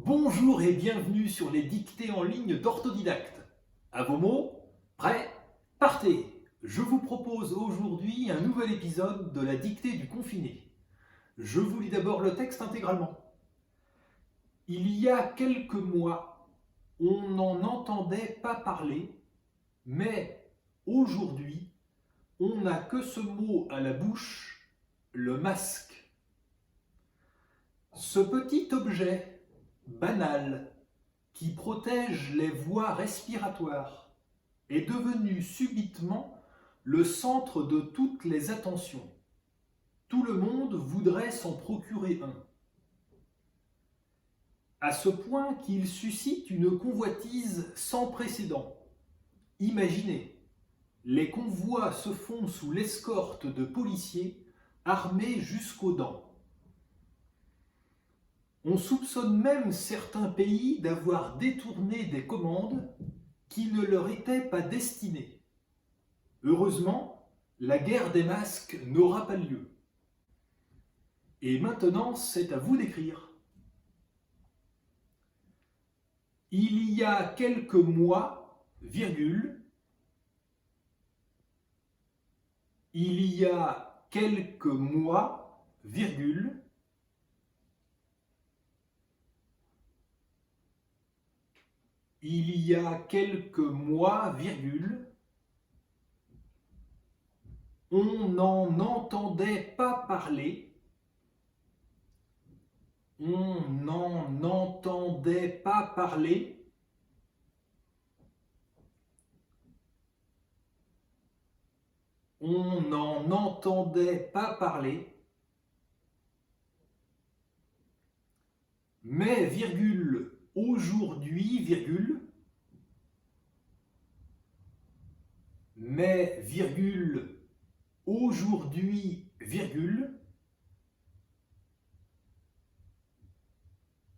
Bonjour et bienvenue sur les dictées en ligne d'Orthodidacte. À vos mots, prêts, partez! Je vous propose aujourd'hui un nouvel épisode de la dictée du confiné. Je vous lis d'abord le texte intégralement. Il y a quelques mois, on n'en entendait pas parler, mais aujourd'hui, on n'a que ce mot à la bouche, le masque. Ce petit objet banal qui protège les voies respiratoires est devenu subitement le centre de toutes les attentions. Tout le monde voudrait s'en procurer un. À ce point qu'il suscite une convoitise sans précédent. Imaginez, les convois se font sous l'escorte de policiers armés jusqu'aux dents. On soupçonne même certains pays d'avoir détourné des commandes qui ne leur étaient pas destinées. Heureusement, la guerre des masques n'aura pas lieu. Et maintenant, c'est à vous d'écrire. Il y a quelques mois, virgule, il y a quelques mois, virgule, il y a quelques mois, virgule, on n'en entendait pas parler, on n'en entendait pas parler, on n'en entendait pas parler, mais, virgule, aujourd'hui, virgule, mais, virgule, aujourd'hui, virgule,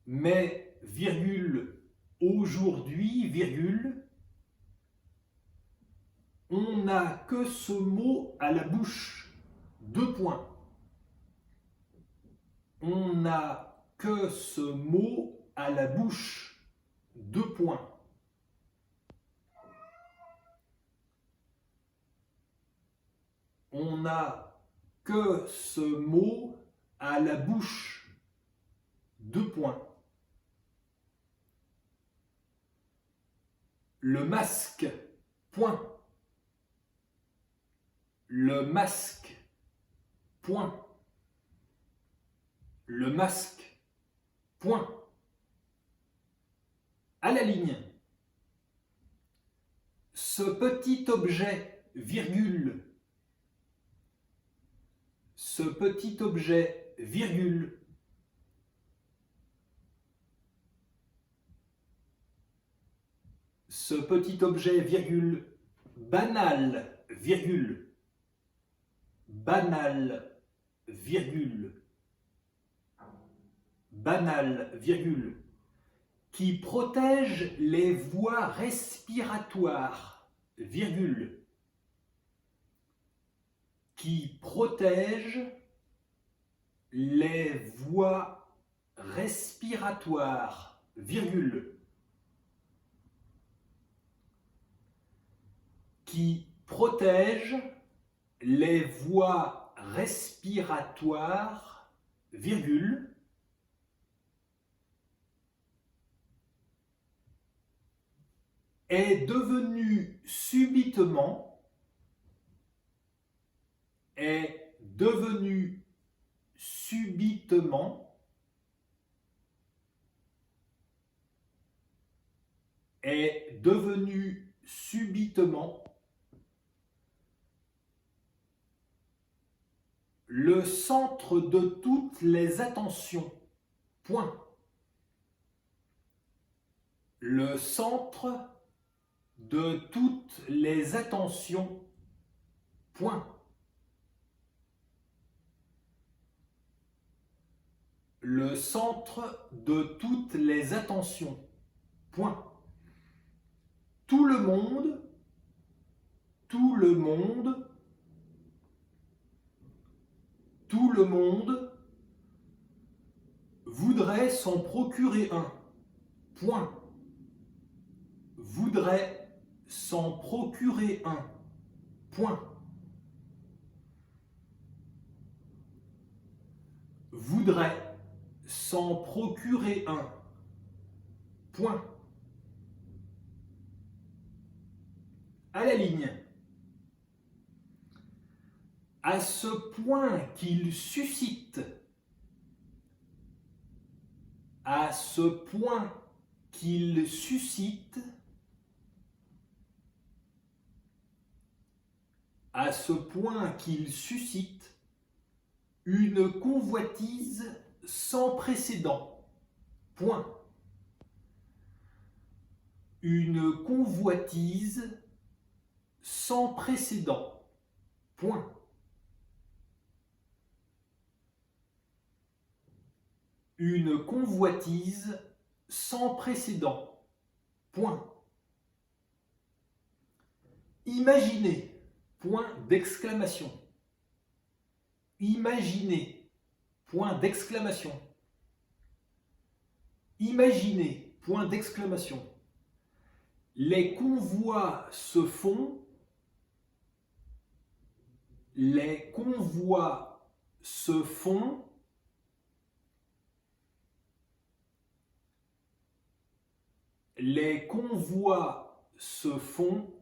mais, virgule, aujourd'hui, virgule, on n'a que ce mot à la bouche, deux points. On n'a que ce mot à la bouche, deux points. On n'a que ce mot à la bouche, deux points. Le masque, point. Le masque, point. Le masque, point. À la ligne. Ce petit objet, virgule. Ce petit objet, virgule. Ce petit objet, virgule, banal, virgule. Banal, virgule. Banal, virgule. Qui protège les voies respiratoires, virgule. Qui protège les voies respiratoires, virgule. Qui protège les voies respiratoires, virgule. Est devenu subitement, est devenu subitement, est devenu subitement le centre de toutes les attentions, point. Le centre de toutes les attentions, point. Le centre de toutes les attentions, point. Tout le monde voudrait s'en procurer un. point. Voudrait s'en procurer un, point. Voudrait s'en procurer un, point. À la ligne. À ce point qu'il suscite. À ce point qu'il suscite. À ce point qu'il suscite une convoitise sans précédent. Point. Une convoitise sans précédent. Point. Une convoitise sans précédent. Point. Imaginez. Point d'exclamation. Imaginez. Point d'exclamation. Imaginez. Point d'exclamation. Les convois se font. Les convois se font. Les convois se font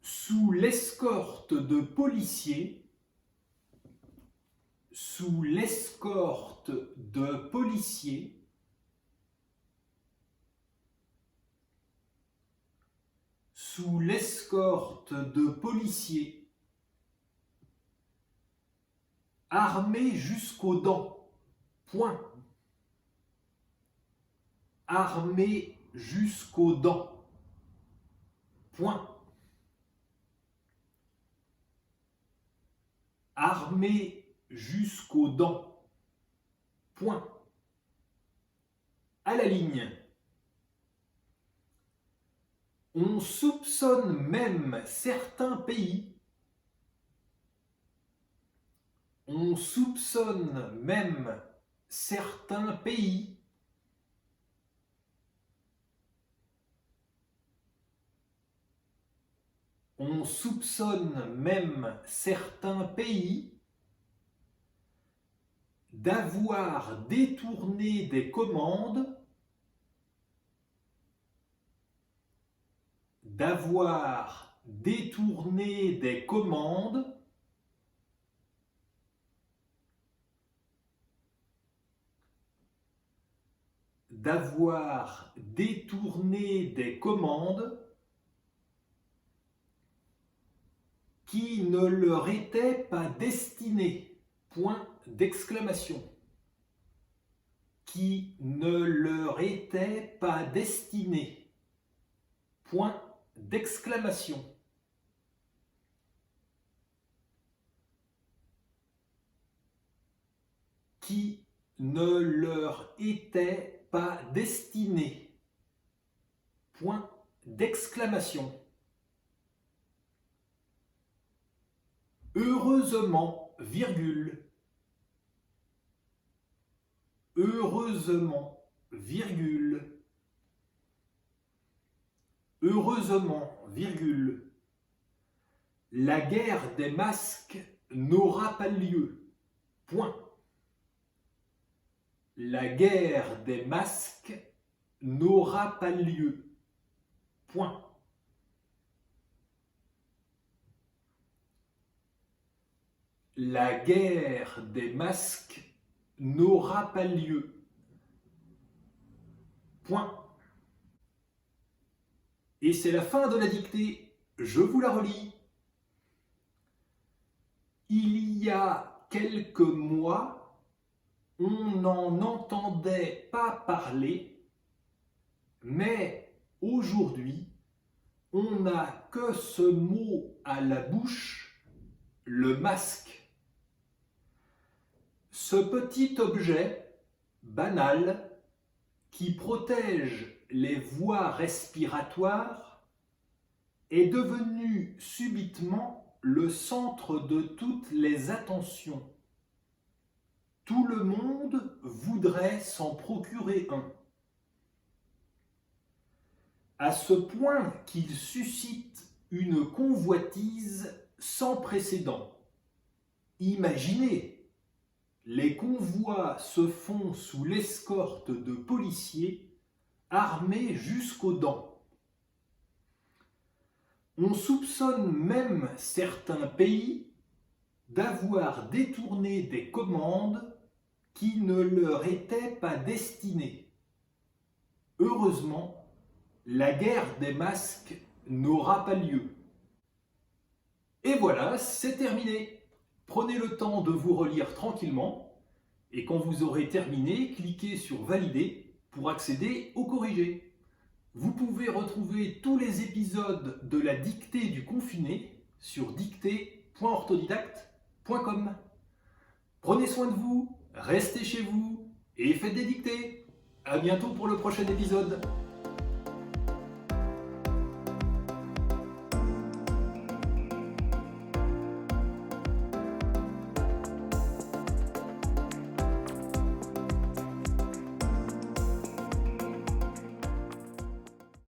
sous l'escorte de policiers, sous l'escorte de policiers, sous l'escorte de policiers, armés jusqu'aux dents, point. Armés jusqu'aux dents, point. Armés jusqu'aux dents, point. À la ligne. On soupçonne même certains pays. On soupçonne même certains pays. On soupçonne même certains pays d'avoir détourné des commandes, d'avoir détourné des commandes d'avoir détourné des commandes qui ne leur étaient pas destinées, point d'exclamation, qui ne leur étaient pas destinées, point d'exclamation. Qui ne leur étaient pas destinées, point d'exclamation. Heureusement, virgule. Heureusement, virgule. Heureusement, virgule. La guerre des masques n'aura pas lieu, point. La guerre des masques n'aura pas lieu, point. La guerre des masques n'aura pas lieu, point. Et c'est la fin de la dictée, je vous la relis. Il y a quelques mois, on n'en entendait pas parler, mais aujourd'hui, on n'a que ce mot à la bouche, le masque. Ce petit objet banal qui protège les voies respiratoires est devenu subitement le centre de toutes les attentions. Tout le monde voudrait s'en procurer un. À ce point qu'il suscite une convoitise sans précédent. Imaginez, les convois se font sous l'escorte de policiers armés jusqu'aux dents. On soupçonne même certains pays d'avoir détourné des commandes qui ne leur étaient pas destinées. Heureusement, la guerre des masques n'aura pas lieu. Et voilà, c'est terminé. Prenez le temps de vous relire tranquillement et quand vous aurez terminé, cliquez sur Valider pour accéder au corrigé. Vous pouvez retrouver tous les épisodes de la dictée du confiné sur dictée.orthodidacte.com. Prenez soin de vous, restez chez vous et faites des dictées. À bientôt pour le prochain épisode.